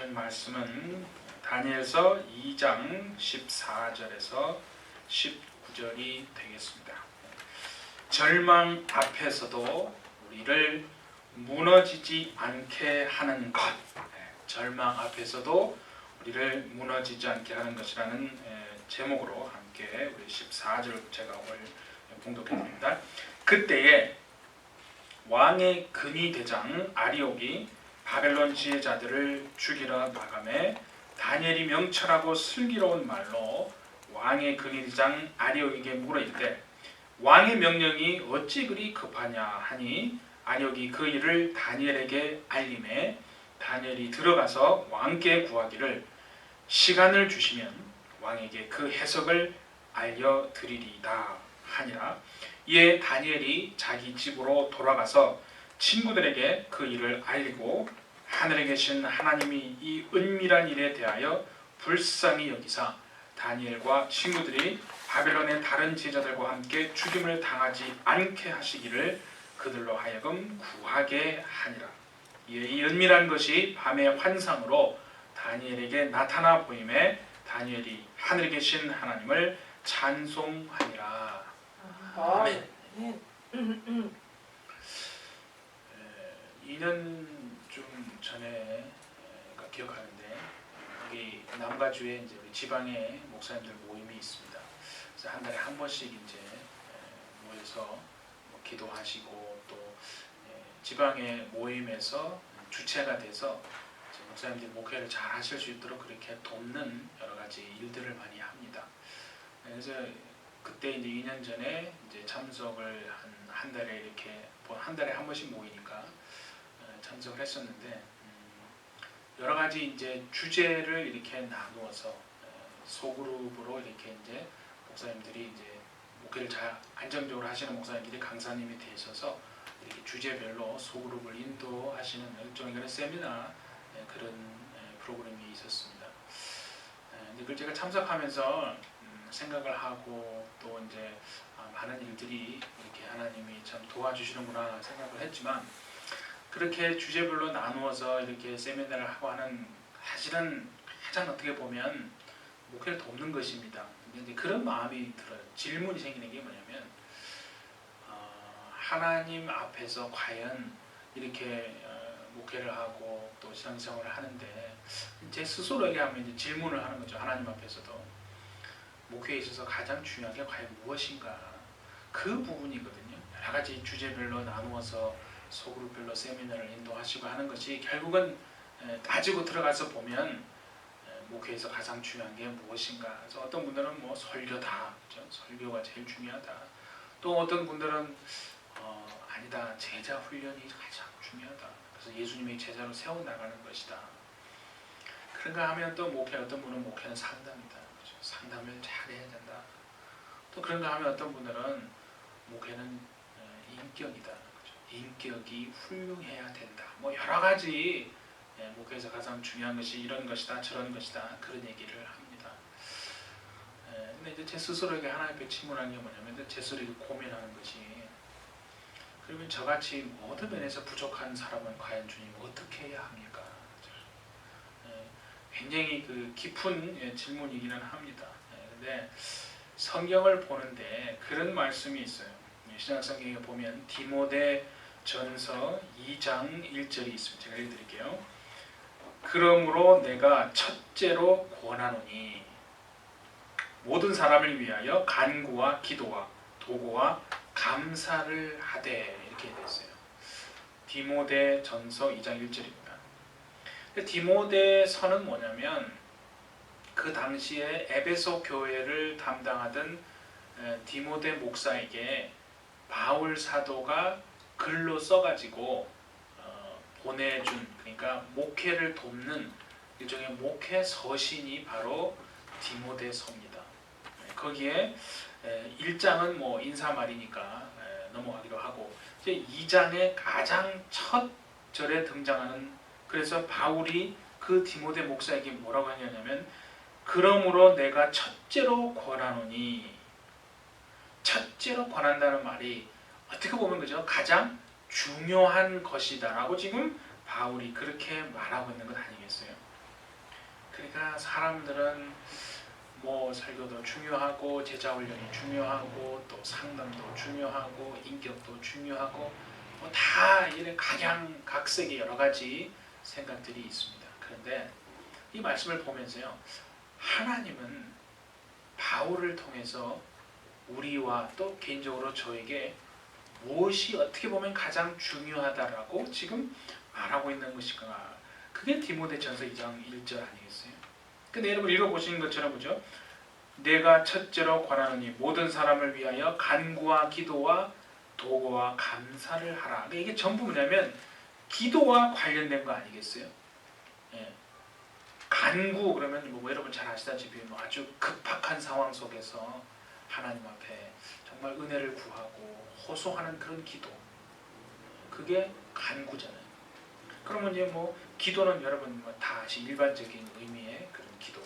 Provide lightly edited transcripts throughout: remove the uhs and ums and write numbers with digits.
보실 말씀은 다니엘서 2장 14절에서 19절이 되겠습니다. 절망 앞에서도 우리를 무너지지 않게 하는 것, 절망 앞에서도 우리를 무너지지 않게 하는 것이라는 제목으로 함께 우리 14절 제가 오늘 봉독해드립니다. 그때에 왕의 근위대장 아리옥이 바벨론 지혜자들을 죽이러 나가매 다니엘이 명철하고 슬기로운 말로 왕의 근위대장 아리옥에게 물으이되 왕의 명령이 어찌 그리 급하냐 하니 아리옥이 그 일을 다니엘에게 알림해 다니엘이 들어가서 왕께 구하기를 시간을 주시면 왕에게 그 해석을 알려드리리이다 하니라. 이에 다니엘이 자기 집으로 돌아가서 친구들에게 그 일을 알리고 하늘에 계신 하나님이 이 은밀한 일에 대하여 불쌍히 여기사 다니엘과 친구들이 바벨론의 다른 제자들과 함께 죽임을 당하지 않게 하시기를 그들로 하여금 구하게 하니라. 이 은밀한 것이 밤의 환상으로 다니엘에게 나타나 보임에 다니엘이 하늘에 계신 하나님을 찬송하니라. 아멘. 2년 좀 전에 기억하는데 여기 남가주에 이제 우리 지방에 목사님들 모임이 있습니다. 그래서 한 달에 한 번씩 이제 모여서 기도하시고 또 지방의 모임에서 주체가 돼서 목사님들 목회를 잘 하실 수 있도록 그렇게 돕는 여러 가지 일들을 많이 합니다. 그래서 그때 이제 2년 전에 이제 참석을 한 달에 이렇게 한 달에 한 번씩 모이니까 참석을 했었는데 여러 가지 이제 주제를 이렇게 나누어서 소그룹으로 이렇게 이제 목사님들이 이제 목회를 잘 안정적으로 하시는 목사님들이 강사님이 되셔서 이렇게 주제별로 소그룹을 인도하시는 일종의 그런 세미나 그런 프로그램이 있었습니다. 그걸 제가 참석하면서 생각을 하고 또 이제 많은 일들이 이렇게 하나님이 참 도와주시는구나 생각을 했지만 그렇게 주제별로 나누어서 이렇게 세미나를 하고 하는 사실은 가장 어떻게 보면 목회를 돕는 것입니다. 근데 그런 마음이 들어요. 질문이 생기는 게 뭐냐면 하나님 앞에서 과연 이렇게 목회를 하고 또 신앙생활을 하는데 제 스스로에게 하면 이제 질문을 하는 거죠. 하나님 앞에서도 목회에 있어서 가장 중요한 게 과연 무엇인가 그 부분이거든요. 여러 가지 주제별로 나누어서 소그룹별로 세미나를 인도하시고 하는 것이 결국은 따지고 들어가서 보면 목회에서 가장 중요한 게 무엇인가. 그래서 어떤 분들은 뭐 설교다, 그렇죠? 설교가 제일 중요하다. 또 어떤 분들은 아니다, 제자 훈련이 가장 중요하다. 그래서 예수님의 제자로 세워 나가는 것이다. 그런가 하면 또 목회 어떤 분은 목회는 상담이다, 그렇죠? 상담을 잘 해야 된다. 또 그런가 하면 어떤 분들은 목회는 인격이다, 그렇죠? 인격이 훌륭해야 된다. 뭐 여러 가지 목회에서 가장 중요한 것이 이런 것이다, 저런 것이다, 그런 얘기를 합니다. 근데 이제 제 스스로에게 하나님 앞에 질문하는 게 뭐냐면 제 스스로에게 고민하는 것이 그러면 저같이 모든 면에서 부족한 사람은 과연 주님 어떻게 해야 합니까? 굉장히 그 깊은 질문이기는 합니다. 근데 성경을 보는데 그런 말씀이 있어요. 신약 성경에 보면 디모데전서 2장 1절이 있습니다. 제가 읽어드릴게요. 그러므로 내가 첫째로 권하노니 모든 사람을 위하여 간구와 기도와 도구와 감사를 하되 이렇게 되어 있어요. 디모데전서 2장 1절입니다. 디모데서는 뭐냐면 그 당시에 에베소 교회를 담당하던 디모데 목사에게 바울 사도가 글로 써가지고 보내준, 그러니까 목회를 돕는 일종의 목회 서신이 바로 디모데서입니다. 거기에 1장은 뭐 인사말이니까 넘어가기로 하고 이제 2장의 가장 첫 절에 등장하는, 그래서 바울이 그 디모데 목사에게 뭐라고 하냐면 그러므로 내가 첫째로 권하노니, 첫째로 권한다는 말이 어떻게 보면 그죠? 가장 중요한 것이다라고 지금 바울이 그렇게 말하고 있는 것 아니겠어요? 사람들은 뭐 설교도 중요하고 제자 훈련이 중요하고 또 상담도 중요하고 인격도 중요하고 뭐 다 이런 각양각색의 여러 가지 생각들이 있습니다. 그런데 이 말씀을 보면서요, 하나님은 바울을 통해서 우리와 또 개인적으로 저에게 무엇이 어떻게 보면 가장 중요하다라고 지금 말하고 있는 것인가. 그게 디모데전서 2장 1절 아니겠어요? 근데 여러분 읽어보시는 것처럼 보죠. 내가 첫째로 권하노니 모든 사람을 위하여 간구와 기도와 도구와 감사를 하라. 그러니까 이게 전부 뭐냐면 기도와 관련된 거 아니겠어요? 예. 간구 그러면 뭐 여러분 잘 아시다시피 뭐 아주 급박한 상황 속에서 하나님 앞에 정말 은혜를 구하고 호소하는 그런 기도, 그게 간구잖아요. 그러면 이제 뭐 기도는 여러분 뭐 다 아시 일반적인 의미의 그런 기도.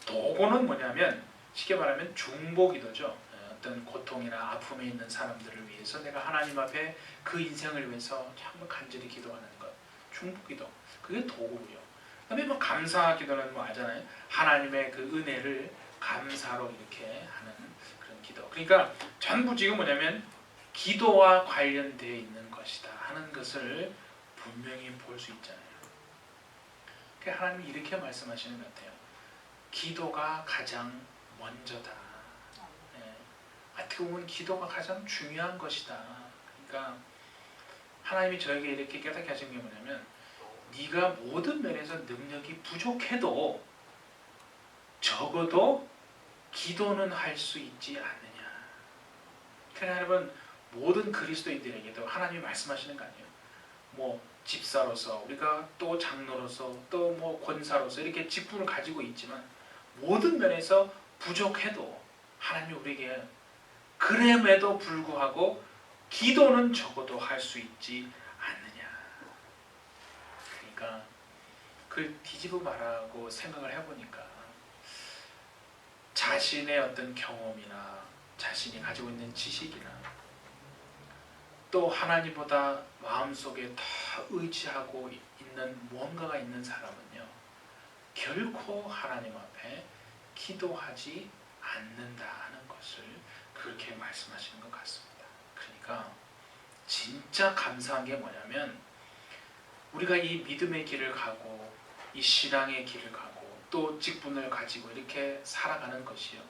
도구는 뭐냐면 쉽게 말하면 중보기도죠. 어떤 고통이나 아픔에 있는 사람들을 위해서 내가 하나님 앞에 그 인생을 위해서 정말 간절히 기도하는 것, 중보기도. 그게 도구고요. 그다음에 뭐 감사기도는 뭐 알잖아요. 하나님의 그 은혜를 감사로 이렇게 하는 그런 기도. 그러니까 전부 지금 뭐냐면 기도와 관련되어 있는 것이다 하는 것을 분명히 볼 수 있잖아요. 그러니까 하나님이 이렇게 말씀하시는 것 같아요. 기도가 가장 먼저다. 예. 어떻게 보면 기도가 가장 중요한 것이다. 그러니까 하나님이 저에게 이렇게 깨닫게 하신 게 뭐냐면 네가 모든 면에서 능력이 부족해도 적어도 기도는 할 수 있지 않느냐. 그러나 여러분 모든 그리스도인들에게도 하나님이 말씀하시는 거 아니에요. 뭐 집사로서 우리가 또 장로로서 또 뭐 권사로서 이렇게 직분을 가지고 있지만 모든 면에서 부족해도 하나님이 우리에게 그럼에도 불구하고 기도는 적어도 할 수 있지 않느냐. 그러니까 그걸 뒤집어 말하고 생각을 해보니까 자신의 어떤 경험이나 자신이 가지고 있는 지식이나 또 하나님보다 마음속에 더 의지하고 있는 무언가가 있는 사람은요, 결코 하나님 앞에 기도하지 않는다는 것을 그렇게 말씀하시는 것 같습니다. 그러니까 진짜 감사한 게 뭐냐면 우리가 이 믿음의 길을 가고 이 신앙의 길을 가고 또 직분을 가지고 이렇게 살아가는 것이요,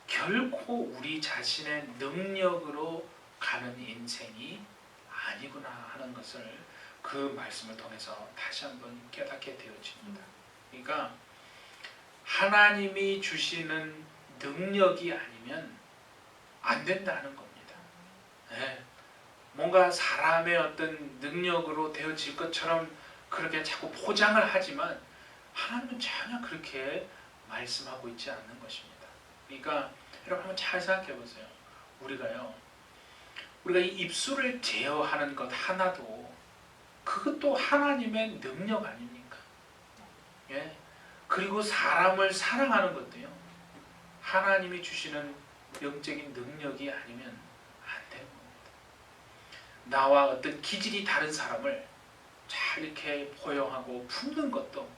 결코 우리 자신의 능력으로 가는 인생이 아니구나 하는 것을 그 말씀을 통해서 다시 한번 깨닫게 되어집니다. 그러니까 하나님이 주시는 능력이 아니면 안 된다는 겁니다. 네. 뭔가 사람의 어떤 능력으로 되어질 것처럼 그렇게 자꾸 포장을 하지만 하나님은 전혀 그렇게 말씀하고 있지 않는 것입니다. 그러니까 여러분 한번 잘 생각해 보세요. 우리가 이 입술을 제어하는 것 하나도 그것도 하나님의 능력 아닙니까? 예? 그리고 사람을 사랑하는 것도요, 하나님이 주시는 영적인 능력이 아니면 안 되는 겁니다. 나와 어떤 기질이 다른 사람을 잘 이렇게 포용하고 품는 것도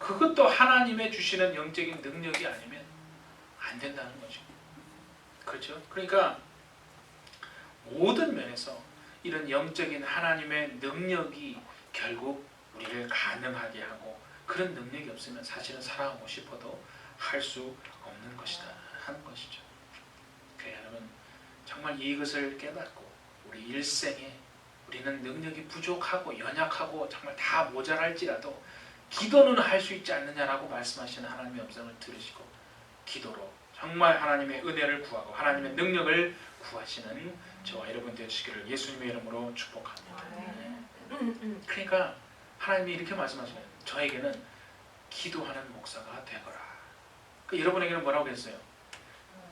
그것도 하나님의 주시는 영적인 능력이 아니면 안 된다는 거죠. 그렇죠? 그러니까 모든 면에서 이런 영적인 하나님의 능력이 결국 우리를 가능하게 하고, 그런 능력이 없으면 사실은 사랑하고 싶어도 할 수 없는 것이다 하는 것이죠. 그래야 여러분 정말 이것을 깨닫고 우리 일생에 우리는 능력이 부족하고 연약하고 정말 다 모자랄지라도 기도는 할 수 있지 않느냐라고 말씀하시는 하나님의 음성을 들으시고 기도로 정말 하나님의 은혜를 구하고 하나님의 능력을 구하시는 저와 여러분 되시기를 예수님의 이름으로 축복합니다. 그러니까 하나님이 이렇게 말씀하시네요. 저에게는 기도하는 목사가 되거라. 여러분에게는 뭐라고 했어요?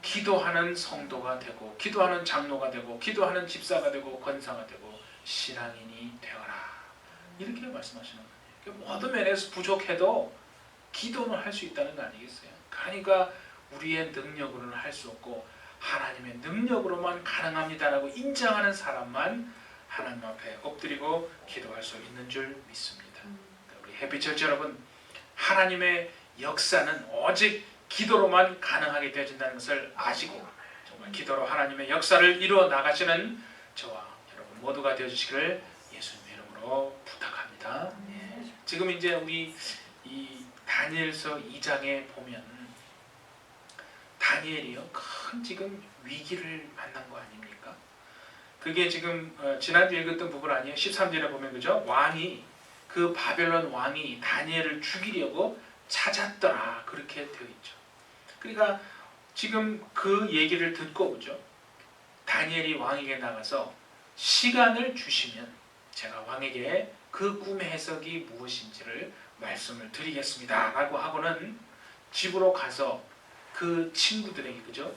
기도하는 성도가 되고 기도하는 장로가 되고 기도하는 집사가 되고 권사가 되고 신앙인이 되어라. 이렇게 말씀하시는 거예요. 모든 면에서 부족해도 기도는 할 수 있다는 거 아니겠어요? 그러니까 우리의 능력으로는 할 수 없고 하나님의 능력으로만 가능합니다라고 인정하는 사람만 하나님 앞에 엎드리고 기도할 수 있는 줄 믿습니다. 우리 해피처치 여러분, 하나님의 역사는 오직 기도로만 가능하게 되어진다는 것을 아시고 정말 기도로 하나님의 역사를 이루어 나가시는 저와 여러분 모두가 되어주시기를 예수님의 이름으로 부탁합니다. 지금 이제 우리 이 다니엘서 2장에 보면 다니엘이요 큰 지금 위기를 만난 거 아닙니까? 그게 지금 지난주에 읽었던 부분 아니에요? 13절에 보면 그죠? 왕이 그 바벨론 왕이 다니엘을 죽이려고 찾았더라 그렇게 되어 있죠. 그러니까 지금 그 얘기를 듣고 그죠? 다니엘이 왕에게 나가서 시간을 주시면 제가 왕에게 그 꿈의 해석이 무엇인지를 말씀을 드리겠습니다 라고 하고는 집으로 가서 그 친구들에게 그죠?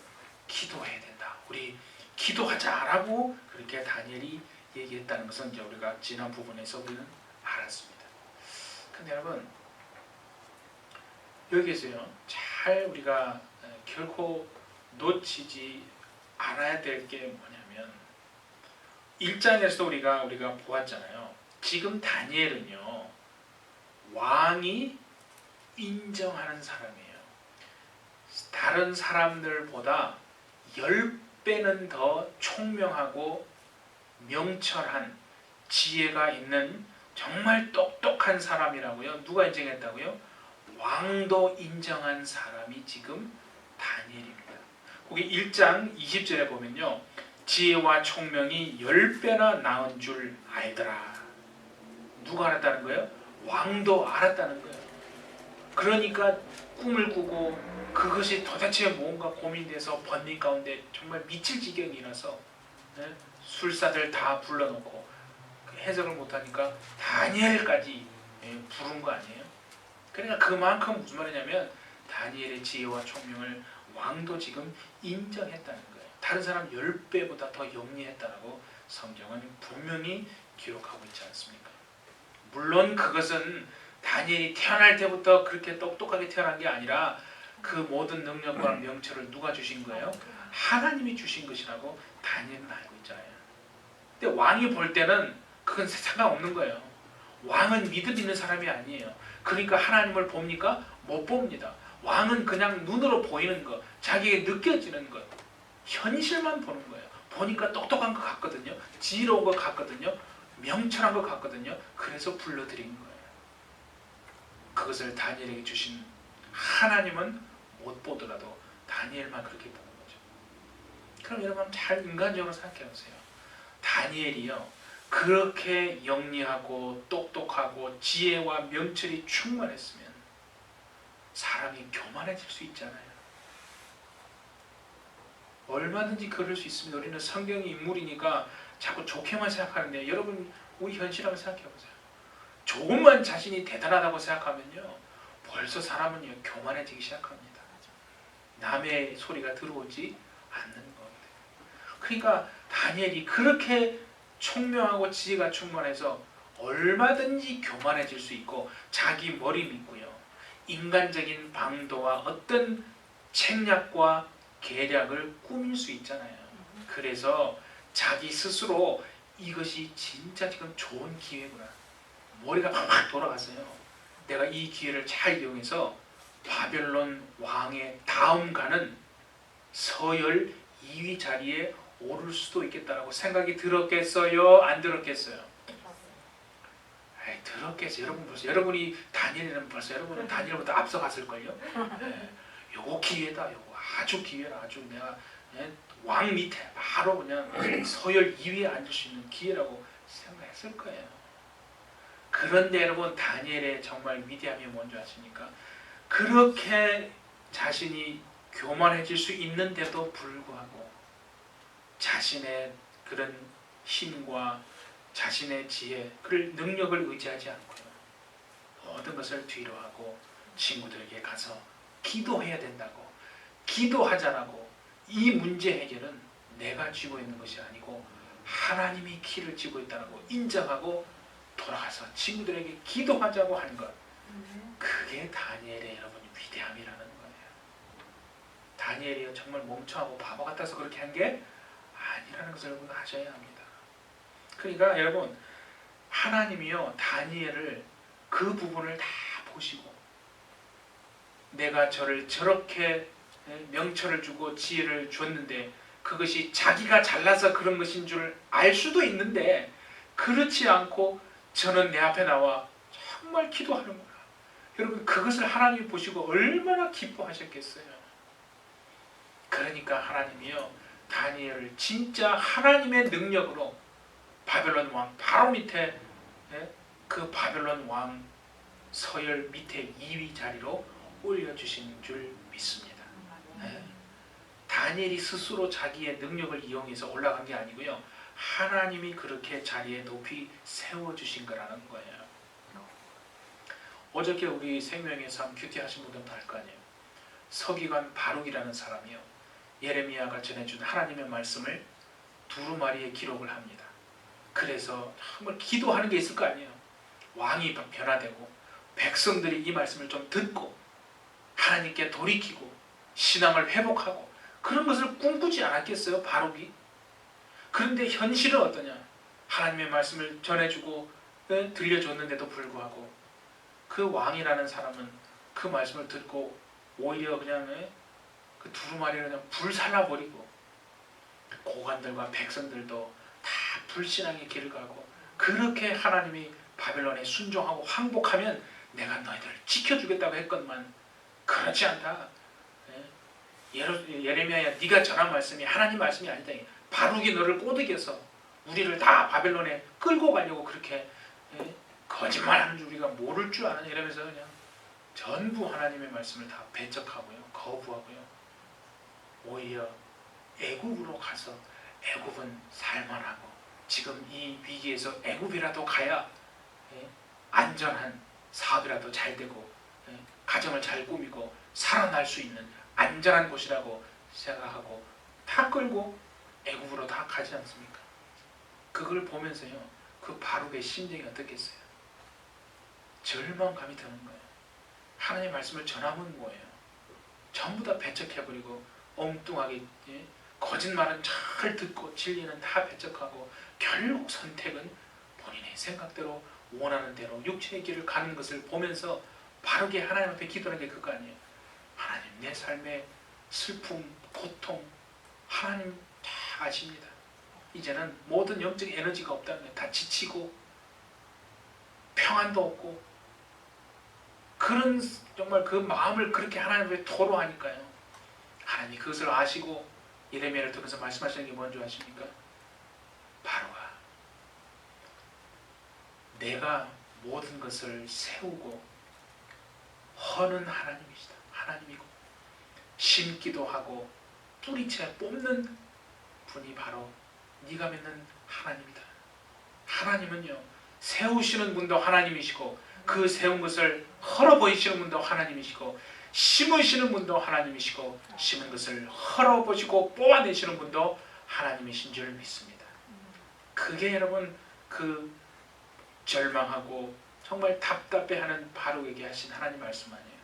기도해야 된다. 우리 기도하자라고 그렇게 다니엘이 얘기했다는 것은 이제 우리가 지난 부분에서 우리는 알았습니다. 근데 여러분 여기에서요 잘 우리가 결코 놓치지 않아야 될 게 뭐냐면 1장에서도 우리가 보았잖아요. 지금 다니엘은요 왕이 인정하는 사람이에요. 다른 사람들보다 10배는 더 총명하고 명철한 지혜가 있는 정말 똑똑한 사람이라고요. 누가 인정했다고요? 왕도 인정한 사람이 지금 다니엘입니다. 거기 1장 20절에 보면요. 지혜와 총명이 10배나 나은 줄 알더라. 누가 알았다는 거예요? 왕도 알았다는 거예요. 그러니까 꿈을 꾸고 그것이 도대체 뭔가 고민돼서 번뇌 가운데 정말 미칠 지경이라서 술사들 다 불러놓고 해석을 못하니까 다니엘까지 부른 거 아니에요? 그러니까 그만큼 무슨 말이냐면 다니엘의 지혜와 총명을 왕도 지금 인정했다는 거예요. 다른 사람 10배보다 더 영리했다라고 성경은 분명히 기록하고 있지 않습니까? 물론 그것은 다니엘이 태어날 때부터 그렇게 똑똑하게 태어난 게 아니라 그 모든 능력과 명철을 누가 주신 거예요? 하나님이 주신 것이라고 다니엘은 알고 있잖아요. 근데 왕이 볼 때는 그건 상관없는 거예요. 왕은 믿음 있는 사람이 아니에요. 그러니까 하나님을 봅니까? 못 봅니다. 왕은 그냥 눈으로 보이는 것, 자기에게 느껴지는 것, 현실만 보는 거예요. 보니까 똑똑한 것 같거든요. 지혜로운 것 같거든요. 명철한 것 같거든요. 그래서 불러들인 거예요. 그것을 다니엘에게 주신 하나님은 못 보더라도 다니엘만 그렇게 보는 거죠. 그럼 여러분 잘 인간적으로 생각해 보세요. 다니엘이요. 그렇게 영리하고 똑똑하고 지혜와 명철이 충만했으면 사람이 교만해질 수 있잖아요. 얼마든지 그럴 수 있습니다. 우리는 성경의 인물이니까 자꾸 좋게만 생각하는데 여러분 우리 현실 한번 생각해 보세요. 조금만 자신이 대단하다고 생각하면요. 벌써 사람은 교만해지기 시작합니다. 남의 소리가 들어오지 않는 겁니다. 그러니까 다니엘이 그렇게 총명하고 지혜가 충만해서 얼마든지 교만해질 수 있고 자기 머리 믿고요. 인간적인 방도와 어떤 책략과 계략을 꾸밀 수 있잖아요. 그래서 자기 스스로 이것이 진짜 지금 좋은 기회구나. 머리가 팍팍 돌아갔어요. 내가 이 기회를 잘 이용해서 바벨론 왕의 다음 가는 서열 2위 자리에 오를 수도 있겠다라고 생각이 들었겠어요? 안 들었겠어요? 에이, 들었겠어요. 여러분 벌써 여러분이 다니엘은 벌써 여러분은 다니엘보다 앞서갔을걸요? 요거 기회다. 요거 아주 기회라. 아주 내가 왕 밑에 바로 그냥 서열 2위에 앉을 수 있는 기회라고 생각했을 거예요. 그런데 여러분 다니엘의 정말 위대함이 뭔지 아십니까? 그렇게 자신이 교만해질 수 있는데도 불구하고 자신의 그런 힘과 자신의 지혜, 그 능력을 의지하지 않고요. 모든 것을 뒤로 하고 친구들에게 가서 기도해야 된다고, 기도하자라고. 이 문제 해결은 내가 쥐고 있는 것이 아니고 하나님이 키를 쥐고 있다고 인정하고 돌아가서 친구들에게 기도하자고 하는 것. 그게 다니엘의 여러분이 위대함이라는 거예요. 다니엘이 정말 멍청하고 바보 같아서 그렇게 한 게 아니라는 것을 여러분 아셔야 합니다. 그러니까 여러분 하나님이요 다니엘을 그 부분을 다 보시고 내가 저를 저렇게 명철을 주고 지혜를 줬는데 그것이 자기가 잘나서 그런 것인 줄 알 수도 있는데 그렇지 않고 저는 내 앞에 나와 정말 기도하는구나. 여러분 그것을 하나님이 보시고 얼마나 기뻐하셨겠어요. 그러니까 하나님이요 다니엘을 진짜 하나님의 능력으로 바벨론 왕 바로 밑에 그 바벨론 왕 서열 밑에 2위 자리로 올려주신 줄 믿습니다. 다니엘이 스스로 자기의 능력을 이용해서 올라간 게 아니고요. 하나님이 그렇게 자리에 높이 세워주신 거라는 거예요. 어저께 우리 생명의 삶 큐티 하신 분들은 다 알 거 아니에요. 서기관 바룩이라는 사람이요. 예레미야가 전해준 하나님의 말씀을 두루마리에 기록을 합니다. 그래서 정말 기도하는 게 있을 거 아니에요. 왕이 변화되고 백성들이 이 말씀을 좀 듣고 하나님께 돌이키고 신앙을 회복하고 그런 것을 꿈꾸지 않았겠어요? 바룩이. 그런데 현실은 어떠냐? 하나님의 말씀을 전해주고 들려줬는데도 불구하고 그 왕이라는 사람은 그 말씀을 듣고 오히려 그냥 그 두루마리를 그냥 불살라버리고 고관들과 백성들도 다 불신앙의 길을 가고 그렇게 하나님이 바벨론에 순종하고 항복하면 내가 너희들을 지켜주겠다고 했건만 그렇지 않다. 예레미야야 네가 전한 말씀이 하나님 말씀이 아니다. 바룩이 너를 꼬드겨서 우리를 다 바벨론에 끌고 가려고 그렇게 거짓말하는 줄 우리가 모를 줄 아는 이러면서 그냥 전부 하나님의 말씀을 다 배척하고요. 거부하고요. 오히려 애굽으로 가서 애굽은 살만하고 지금 이 위기에서 애굽이라도 가야 안전한 사업이라도 잘 되고 가정을 잘 꾸미고 살아날 수 있는 안전한 곳이라고 생각하고 다 끌고 애굽으로 다 가지 않습니까? 그걸 보면서요. 그 바룩의 심정이 어떻겠어요? 절망감이 드는 거예요. 하나님의 말씀을 전하면 뭐예요? 전부 다 배척해버리고 엉뚱하게 거짓말은 잘 듣고 진리는 다 배척하고 결국 선택은 본인의 생각대로 원하는 대로 육체의 길을 가는 것을 보면서 바르게 하나님 앞에 기도하는 게 그거 아니에요. 하나님 내 삶의 슬픔, 고통 하나님 다 아십니다. 이제는 모든 영적 에너지가 없다는 거예요. 다 지치고 평안도 없고 그런 정말 그 마음을 그렇게 하나님 앞에 토로하니까요. 하나님이 그것을 아시고 예레미야를 통해서 말씀하시는 게 뭔지 아십니까? 바로가 내가 모든 것을 세우고 허는 하나님이시다. 하나님이고 심기도 하고 뿌리채 뽑는 분이 바로 네가 믿는 하나님이다. 하나님은요 세우시는 분도 하나님이시고 그 세운 것을 헐어 보이시는 분도 하나님이시고 심으시는 분도 하나님이시고 심은 것을 헐어 보시고 뽑아내시는 분도 하나님이신 줄 믿습니다. 그게 여러분 그 절망하고 정말 답답해하는 바룩에게 하신 하나님 말씀 아니에요.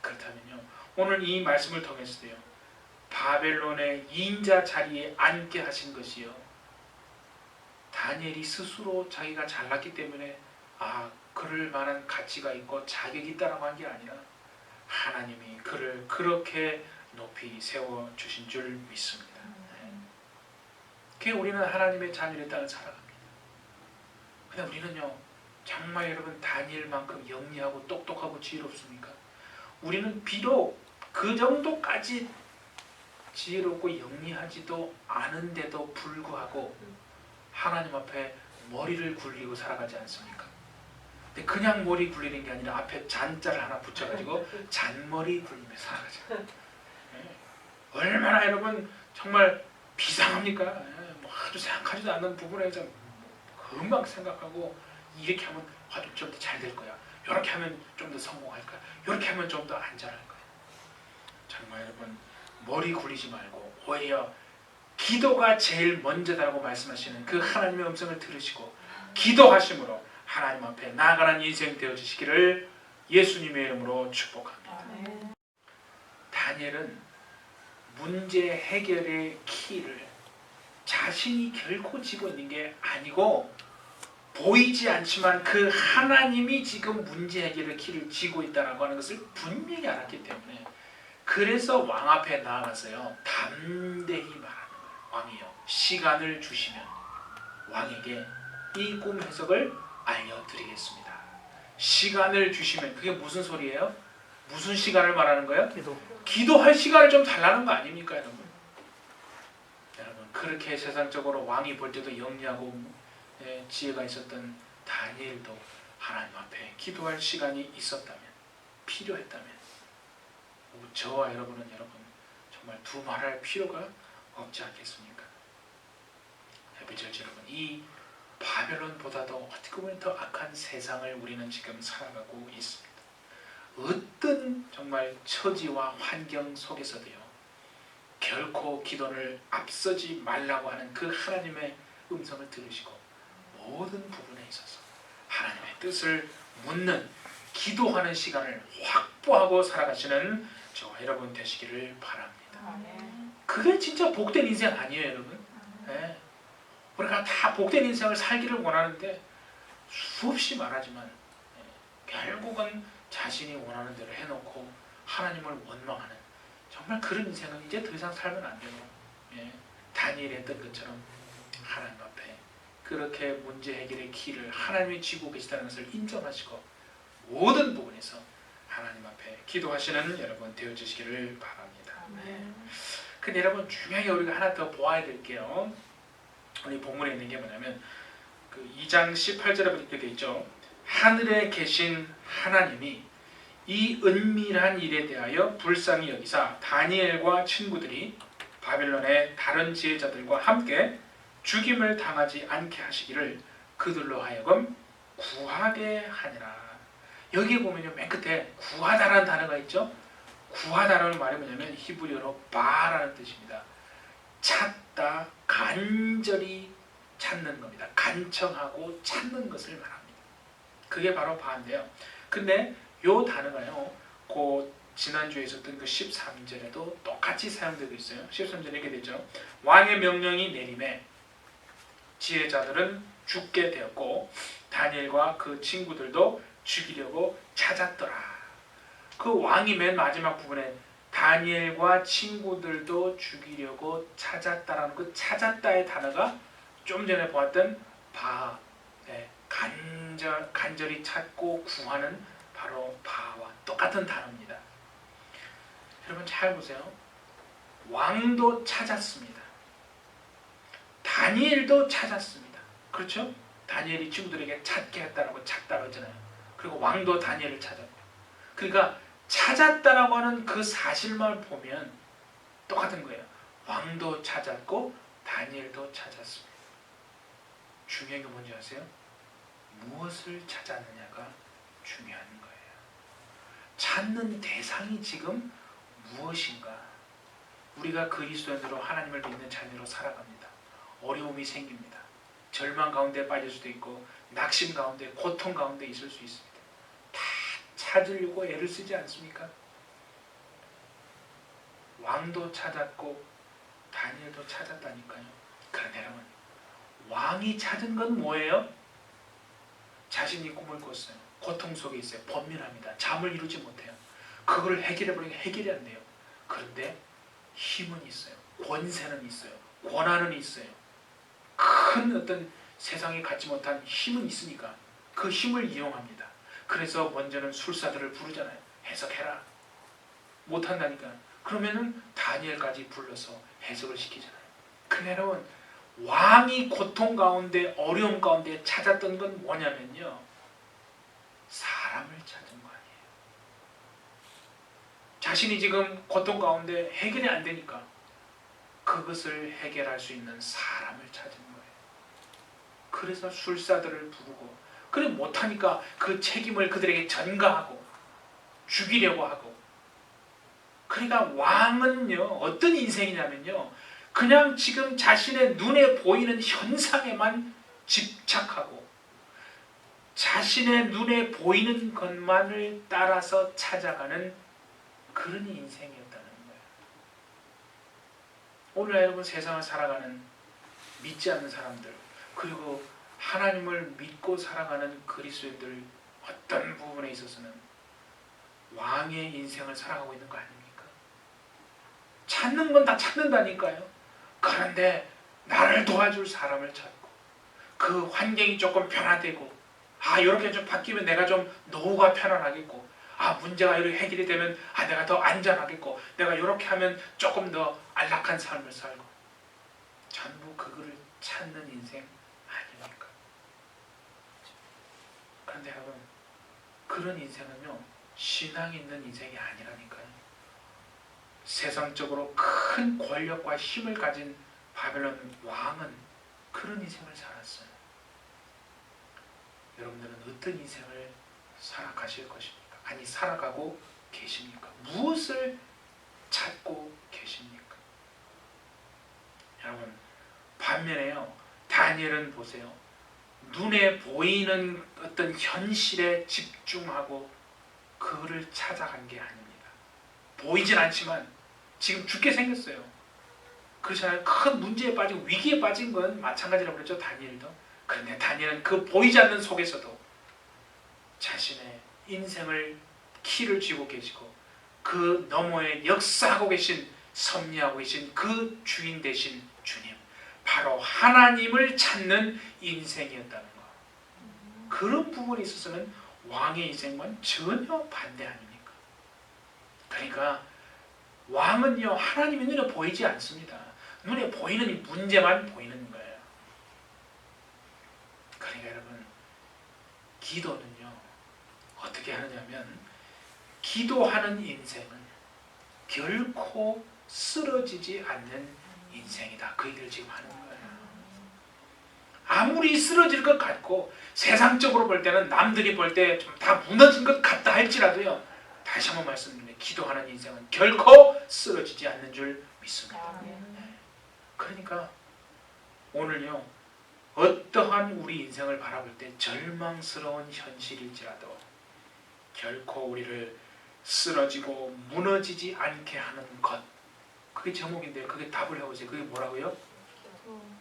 그렇다면요 오늘 이 말씀을 통해서도요 바벨론의 인자 자리에 앉게 하신 것이요 다니엘이 스스로 자기가 잘났기 때문에 그럴 만한 가치가 있고 자격이 있다라고 한 게 아니라 하나님이 그를 그렇게 높이 세워주신 줄 믿습니다. 그게 우리는 하나님의 자녀의 땅을 살아갑니다. 근데 우리는요 정말 여러분 다니엘만큼 영리하고 똑똑하고 지혜롭습니까? 우리는 비록 그 정도까지 지혜롭고 영리하지도 않은데도 불구하고 하나님 앞에 머리를 굴리고 살아가지 않습니까? 근데 그냥 머리 굴리는 게 아니라 앞에 잔자를 하나 붙여가지고 잔머리 굴리며 살아가죠. 얼마나 여러분 정말 비상합니까? 뭐 아주 생각하지도 않는 부분에서 금방 생각하고 이렇게 하면 좀 더 잘 될 거야. 이렇게 하면 좀 더 성공할 거야. 이렇게 하면 좀 더 안전할 거야. 정말 여러분 머리 굴리지 말고 오히려 기도가 제일 먼저다라고 말씀하시는 그 하나님의 음성을 들으시고 기도하심으로 하나님 앞에 나아가는 인생 되어주시기를 예수님의 이름으로 축복합니다. 다니엘은 문제 해결의 키를 자신이 결코 쥐고 있는 게 아니고 보이지 않지만 그 하나님이 지금 문제 해결의 키를 쥐고 있다라고 하는 것을 분명히 알았기 때문에 그래서 왕 앞에 나아가서요 담대히 말하는 거예요. 왕이요 시간을 주시면 왕에게 이 꿈 해석을 알려드리겠습니다. 시간을 주시면 그게 무슨 소리예요? 무슨 시간을 말하는 거예요? 기도할 시간을 좀 달라는 거 아닙니까 여러분? 여러분 그렇게 세상적으로 왕이 볼 때도 영리하고 지혜가 있었던 다니엘도 하나님 앞에 기도할 시간이 있었다면 필요했다면 저와 여러분은 정말 두말할 필요가 없지 않겠습니까? 해비절지 여러분 이 바벨론보다도 어떻게 보면 더 악한 세상을 우리는 지금 살아가고 있습니다. 어떤 정말 처지와 환경 속에서도요 결코 기도를 앞서지 말라고 하는 그 하나님의 음성을 들으시고 모든 부분에 있어서 하나님의 뜻을 묻는 기도하는 시간을 확보하고 살아가시는 저와 여러분 되시기를 바랍니다. 그게 진짜 복된 인생 아니에요 여러분? 네. 우리가 다 복된 인생을 살기를 원하는데 수없이 말하지만 결국은 자신이 원하는 대로 해놓고 하나님을 원망하는 정말 그런 인생은 이제 더 이상 살면 안 되고 다니엘이 했던 것처럼 하나님 앞에 그렇게 문제 해결의 키를 하나님이 쥐고 계시다는 것을 인정하시고 모든 부분에서 하나님 앞에 기도하시는 여러분 되어주시기를 바랍니다. 근데 여러분 중요하게 우리가 하나 더 보아야 될게요. 우리 본문에 있는 게 뭐냐면 그 2장 18절에 이렇게 되어 있죠. 하늘에 계신 하나님이 이 은밀한 일에 대하여 불쌍히 여기사 다니엘과 친구들이 바벨론의 다른 지혜자들과 함께 죽임을 당하지 않게 하시기를 그들로 하여금 구하게 하니라. 여기에 보면요 맨 끝에 구하다라는 단어가 있죠. 구하다라는 말이 뭐냐면 히브리어로 바라는 뜻입니다. 찾다, 간절히 찾는 겁니다. 간청하고 찾는 것을 말합니다. 그게 바로 바인데요. 근데 요 단어가요 그 지난주에 있었던 그 13절에도 똑같이 사용되고 있어요. 13절에 이렇게 되죠. 왕의 명령이 내림에 지혜자들은 죽게 되었고 다니엘과 그 친구들도 죽이려고 찾았더라. 그 왕이 맨 마지막 부분에 다니엘과 친구들도 죽이려고 찾았다라는 그 찾았다의 단어가 좀 전에 보았던 간절히 찾고 구하는 바로 바와 똑같은 단어입니다. 여러분 잘 보세요. 왕도 찾았습니다. 다니엘도 찾았습니다. 그렇죠? 다니엘이 친구들에게 찾게 했다라고 찾다고 했잖아요. 그리고 왕도 다니엘을 찾았고. 그러니까 찾았다라고 하는 그 사실만 보면 똑같은 거예요. 왕도 찾았고 다니엘도 찾았습니다. 중요한 게 뭔지 아세요? 무엇을 찾았느냐가 중요한 거예요. 찾는 대상이 지금 무엇인가? 우리가 그리스도인으로 하나님을 믿는 자녀로 살아갑니다. 어려움이 생깁니다. 절망 가운데 빠질 수도 있고 낙심 가운데 고통 가운데 있을 수 있습니다. 다 찾으려고 애를 쓰지 않습니까? 왕도 찾았고 다니엘도 찾았다니까요. 그런데 여러분 왕이 찾은 건 뭐예요? 자신이 꿈을 꿨어요. 고통 속에 있어요. 번민합니다. 잠을 이루지 못해요. 그걸 해결해버리면 해결이 안 돼요. 그런데 힘은 있어요. 권세는 있어요. 권한은 있어요. 큰 어떤 세상에 갖지 못한 힘은 있으니까 그 힘을 이용합니다. 그래서 먼저는 술사들을 부르잖아요. 해석해라. 못한다니까. 그러면은 다니엘까지 불러서 해석을 시키잖아요. 근데 여러분 왕이 고통 가운데 어려움 가운데 찾았던 건 뭐냐면요. 사람을 찾은 거 아니에요. 자신이 지금 고통 가운데 해결이 안 되니까 그것을 해결할 수 있는 사람을 찾은 거예요. 그래서 술사들을 부르고 그래 못하니까 그 책임을 그들에게 전가하고 죽이려고 하고. 그러니까 왕은요 어떤 인생이냐면요 그냥 지금 자신의 눈에 보이는 현상에만 집착하고 자신의 눈에 보이는 것만을 따라서 찾아가는 그런 인생이었다는 거예요. 오늘 여러분 세상을 살아가는 믿지 않는 사람들 그리고 하나님을 믿고 살아가는 그리스도인들 어떤 부분에 있어서는 왕의 인생을 살아가고 있는 거 아닙니까? 찾는 건 다 찾는다니까요. 그런데 나를 도와줄 사람을 찾고 그 환경이 조금 변화되고 이렇게 좀 바뀌면 내가 좀 노후가 편안하겠고 문제가 이렇게 해결이 되면 내가 더 안전하겠고 내가 이렇게 하면 조금 더 안락한 삶을 살고 전부 그거를 찾는 인생 아닙니까? 그런데 여러분 그런 인생은요 신앙이 있는 인생이 아니라니까요. 세상적으로 큰 권력과 힘을 가진 바벨론 왕은 그런 인생을 살았어요. 여러분들은 어떤 인생을 살아가실 것입니까? 아니 살아가고 계십니까? 무엇을 찾고 계십니까? 여러분 반면에요 다니엘은 보세요. 눈에 보이는 어떤 현실에 집중하고 그를 찾아간 게 아닙니다. 보이진 않지만 지금 죽게 생겼어요. 그렇잖아요. 큰 문제에 빠지고 위기에 빠진 건 마찬가지라고 그랬죠. 다니엘도. 그런데 다니엘은 그 보이지 않는 속에서도 자신의 인생을 키를 쥐고 계시고 그 너머에 역사하고 계신 섭리하고 계신 그 주인 되신 주님 바로 하나님을 찾는 인생이었다는 것. 그런 부분에 있어서는 왕의 인생과는 전혀 반대 아닙니까? 그러니까 왕은요 하나님의 눈에 보이지 않습니다. 눈에 보이는 이 문제만 보이는 거예요. 그러니까 여러분 기도는요 어떻게 하느냐면 기도하는 인생은 결코 쓰러지지 않는 인생이다. 그 얘기를 지금 하는 거예요. 아무리 쓰러질 것 같고 세상적으로 볼 때는 남들이 볼 때 좀 다 무너진 것 같다 할지라도요 다시 한번 말씀드립니다. 기도하는 인생은 결코 쓰러지지 않는 줄 믿습니다. 그러니까 오늘요 어떠한 우리 인생을 바라볼 때 절망스러운 현실일지라도 결코 우리를 쓰러지고 무너지지 않게 하는 것 그게 제목인데요. 그게 답을 해보세요. 그게 뭐라고요?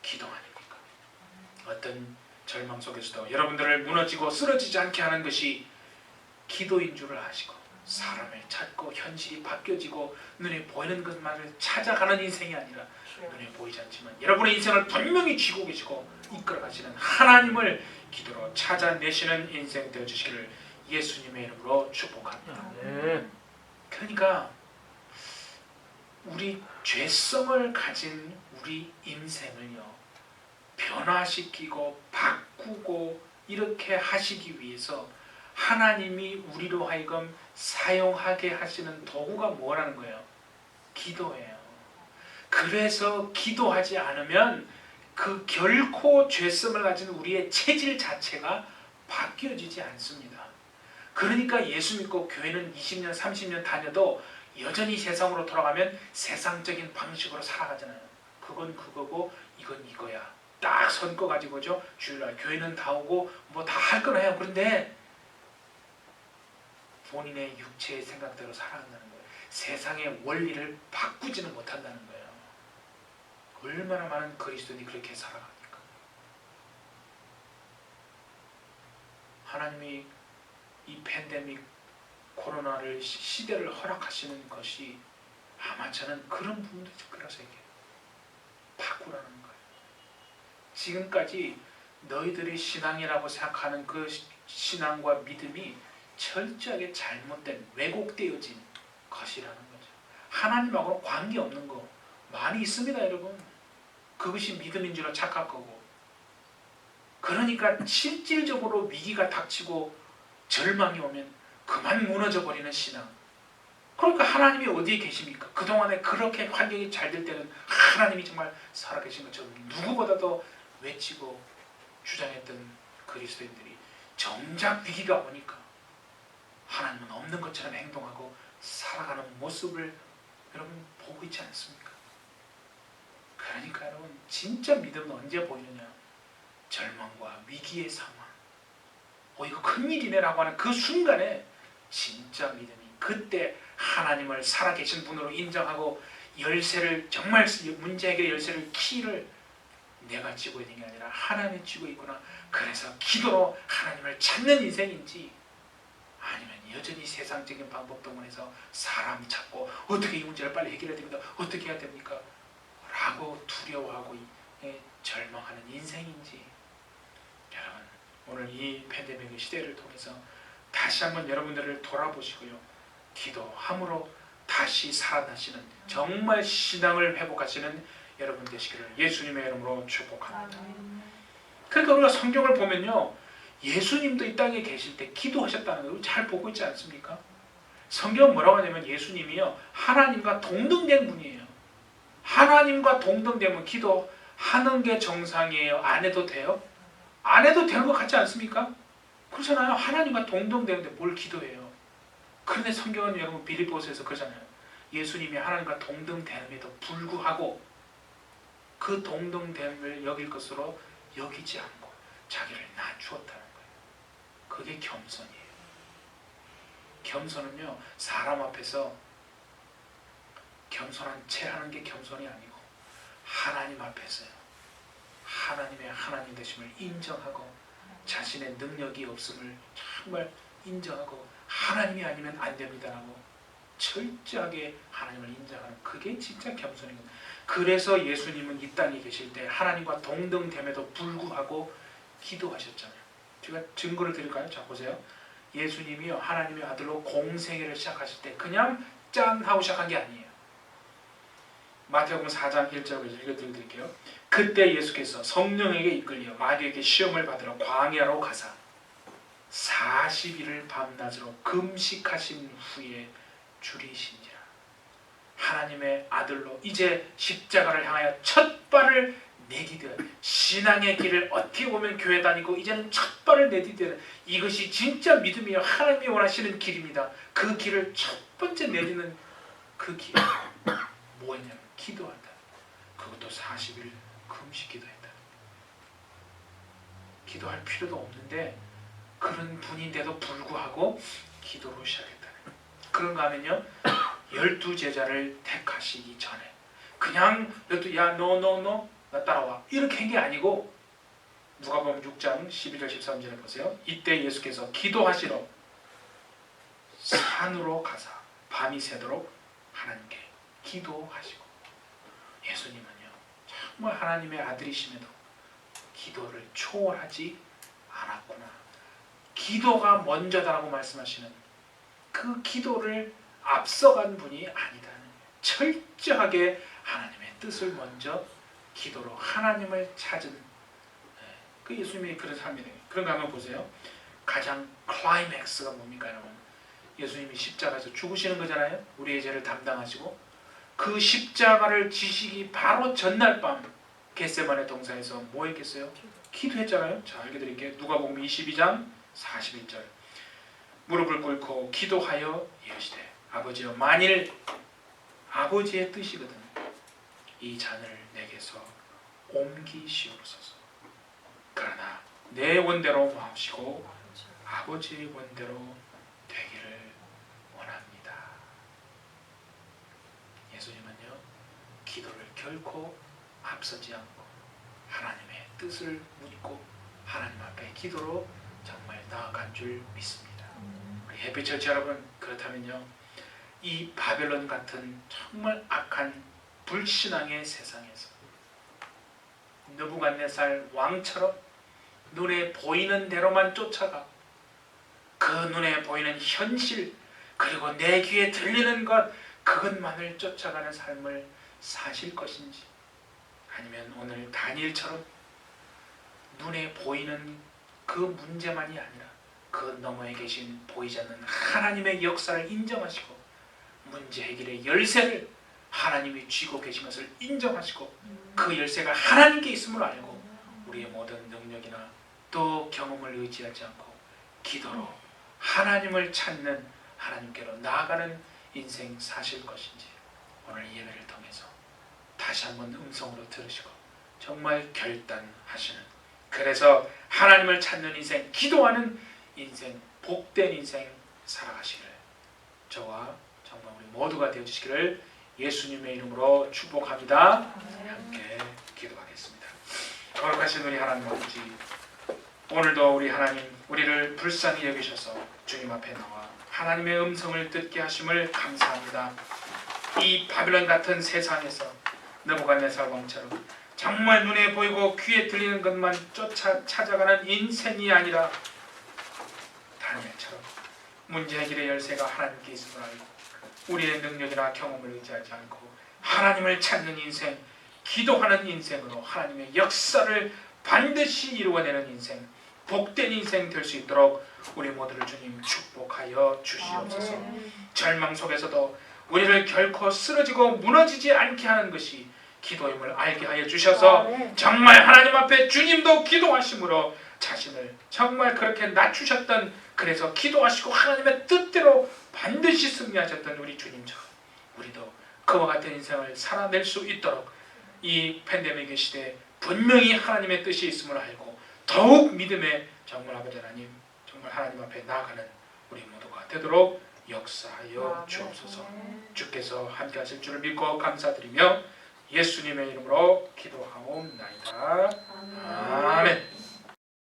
기도 아닙니까? 어떤 절망 속에서도 여러분들을 무너지고 쓰러지지 않게 하는 것이 기도인 줄을 아시고 사람을 찾고 현실이 바뀌어지고 눈에 보이는 것만을 찾아가는 인생이 아니라 눈에 보이지 않지만 여러분의 인생을 분명히 쥐고 계시고 이끌어가시는 하나님을 기도로 찾아내시는 인생 되어주시기를 예수님의 이름으로 축복합니다. 그러니까 우리 죄성을 가진 우리 인생을요 변화시키고 바꾸고 이렇게 하시기 위해서 하나님이 우리로 하여금 사용하게 하시는 도구가 뭐라는 거예요? 기도예요. 그래서 기도하지 않으면 그 결코 죄성을 가진 우리의 체질 자체가 바뀌어지지 않습니다. 그러니까 예수 믿고 교회는 20년 30년 다녀도 여전히 세상으로 돌아가면 세상적인 방식으로 살아가잖아요. 그건 그거고 이건 이거야. 딱 선거 가지고죠. 주일날 교회는 다 오고 뭐 다 할 거나 해요. 그런데 본인의 육체의 생각대로 살아간다는 거예요. 세상의 원리를 바꾸지는 못한다는 거예요. 얼마나 많은 그리스도인이 그렇게 살아갑니까? 하나님이 이 팬데믹 코로나를 시대를 허락하시는 것이 아마 저는 그런 부분도 있을 거라서 얘기해요. 바꾸라는 거예요. 지금까지 너희들이 신앙이라고 생각하는 그 신앙과 믿음이 철저하게 잘못된 왜곡되어진 것이라는 거죠. 하나님하고는 관계없는 거 많이 있습니다. 여러분. 그것이 믿음인 줄 착각하고 그러니까 실질적으로 위기가 닥치고 절망이 오면 그만 무너져 버리는 신앙. 그러니까 하나님이 어디에 계십니까? 그동안에 그렇게 환경이 잘 될 때는 하나님이 정말 살아계신 것처럼 누구보다도 외치고 주장했던 그리스도인들이 정작 위기가 오니까 하나님은 없는 것처럼 행동하고 살아가는 모습을 여러분 보고 있지 않습니까? 그러니까 여러분 진짜 믿음은 언제 보이느냐? 절망과 위기의 상황 이거 큰일이네 라고 하는 그 순간에 진짜 믿음이 그때 하나님을 살아계신 분으로 인정하고 열쇠를 정말 문제 해결 열쇠를 키를 내가 쥐고 있는 게 아니라 하나님이 쥐고 있구나 그래서 기도로 하나님을 찾는 인생인지, 아니면 여전히 세상적인 방법 동원해서 사람 찾고 어떻게 이 문제를 빨리 해결해야 됩니다, 어떻게 해야 됩니까? 라고 두려워하고 절망하는 인생인지. 여러분, 오늘 이 팬데믹의 시대를 통해서 다시 한번 여러분들을 돌아보시고요, 기도함으로 다시 살아나시는, 정말 신앙을 회복하시는 여러분 되시기를 예수님의 이름으로 축복합니다. 그러니까 우리가 성경을 보면요, 예수님도 이 땅에 계실 때 기도하셨다는 걸 잘 보고 있지 않습니까? 성경은 뭐라고 하냐면 예수님이요, 하나님과 동등된 분이에요. 하나님과 동등되면 기도하는 게 정상이에요? 안 해도 돼요? 안 해도 되는 것 같지 않습니까? 그렇잖아요. 하나님과 동등되는데 뭘 기도해요? 그런데 성경은 여러분 빌립보서에서 그러잖아요. 예수님이 하나님과 동등됨에도 불구하고 그 동등됨을 여길 것으로 여기지 않고 자기를 낮추었다는 거예요. 그게 겸손이에요. 겸손은요, 사람 앞에서 겸손한 채 하는 게 겸손이 아니고 하나님 앞에서요, 하나님의 하나님 되심을 인정하고 자신의 능력이 없음을 정말 인정하고 하나님이 아니면 안 됩니다라고 철저하게 하나님을 인정하는, 그게 진짜 겸손입니다. 그래서 예수님은 이 땅에 계실 때 하나님과 동등됨에도 불구하고 기도하셨잖아요. 제가 증거를 드릴까요? 자, 보세요. 예수님이요, 하나님의 아들로 공생애를 시작하실 때 그냥 짠 하고 시작한 게 아니에요. 마태복음 4장 1절을 읽어드릴게요. 그때 예수께서 성령에게 이끌려 마귀에게 시험을 받으러 광야로 가사 40일을 밤낮으로 금식하신 후에 줄이신지라. 하나님의 아들로 이제 십자가를 향하여 첫 발을 내디뎌, 신앙의 길을 어떻게 보면 교회 다니고 이제는 첫 발을 내디뎌, 이것이 진짜 믿음이요, 하나님이 원하시는 길입니다. 그 길을 첫 번째 내디는 그 길 뭐였냐면 기도한다. 그것도 40일 금식 기도했다. 기도할 필요도 없는데 그런 분인데도 불구하고 기도로 시작했다. 그런가 하면요, 12제자를 택하시기 전에 그냥 야 너 따라와 이렇게 한 게 아니고, 누가복음 6장 12절 13절에 보세요. 이때 예수께서 기도하시러 산으로 가사 밤이 새도록 하나님께 기도하시고, 예수님은요 정말 하나님의 아들이심에도 기도를 초월하지 않았구나, 기도가 먼저다라고 말씀하시는 그 기도를 앞서간 분이 아니다는, 철저하게 하나님의 뜻을 먼저 기도로 하나님을 찾은 그 예수님이 그런 삶이에요. 그런가 하면 보세요. 가장 클라이맥스가 뭡니까 여러분? 예수님이 십자가에서 죽으시는 거잖아요. 우리의 죄를 담당하시고 그 십자가를 지시기 바로 전날 밤 겟세마네 동산에서 뭐 했겠어요? 기도했잖아요. 자, 알려드릴게요. 누가복음 22장 41절. 무릎을 꿇고 기도하여 이르시되 아버지여, 만일 아버지의 뜻이거든 이 잔을 내게서 옮기시옵소서. 그러나 내 원대로 마시고 아버지의 원대로 되기를 원합니다. 예수님은요, 기도를 결코 앞서지 않고 하나님의 뜻을 묻고 하나님 앞에 기도로 정말 나아간 줄 믿습니다. 우리 해피처치 여러분, 그렇다면요, 이 바벨론 같은 정말 악한 불신앙의 세상에서 느부갓네살 왕처럼 눈에 보이는 대로만 쫓아가 그 눈에 보이는 현실, 그리고 내 귀에 들리는 것, 그것만을 쫓아가는 삶을 사실 것인지, 아니면 오늘 다니엘처럼 눈에 보이는 그 문제만이 아니라 그 너머에 계신 보이지 않는 하나님의 역사를 인정하시고 문제 해결의 열쇠를 하나님이 쥐고 계신 것을 인정하시고 그 열쇠가 하나님께 있음을 알고 우리의 모든 능력이나 또 경험을 의지하지 않고 기도로 하나님을 찾는, 하나님께로 나아가는 인생 사실 것인지 오늘 예배를 통해서 다시 한번 음성으로 들으시고 정말 결단하시는, 그래서 하나님을 찾는 인생, 기도하는 인생, 복된 인생 살아가시기를 저와 정말 우리 모두가 되어주시기를 예수님의 이름으로 축복합니다. 함께 기도하겠습니다. 거룩하신 우리 하나님 아버지, 오늘도 우리 하나님 우리를 불쌍히 여기셔서 주님 앞에 나와 하나님의 음성을 듣게 하심을 감사합니다. 이 바빌론 같은 세상에서 느부갓네살 왕처럼 정말 눈에 보이고 귀에 들리는 것만 쫓아 찾아가는 인생이 아니라 다니엘처럼 문제 해결의 열쇠가 하나님께 있음을 알고 우리의 능력이나 경험을 의지하지 않고 하나님을 찾는 인생, 기도하는 인생으로 하나님의 역사를 반드시 이루어내는 인생, 복된 인생 될 수 있도록 우리 모두를 주님 축복하여 주시옵소서. 절망 속에서도 우리를 결코 쓰러지고 무너지지 않게 하는 것이 기도임을 알게 하여 주셔서 정말 하나님 앞에 주님도 기도하심으로 자신을 정말 그렇게 낮추셨던, 그래서 기도하시고 하나님의 뜻대로 반드시 승리하셨던 우리 주님처럼 우리도 그와 같은 인생을 살아낼 수 있도록 이 팬데믹의 시대에 분명히 하나님의 뜻이 있음을 알고 더욱 믿음에 정말 아버지 하나님 정말 하나님 앞에 나아가는 우리 모두가 되도록 역사하여 주옵소서. 주께서 함께 하실 줄을 믿고 감사드리며 예수님의 이름으로 기도하옵나이다. 아멘.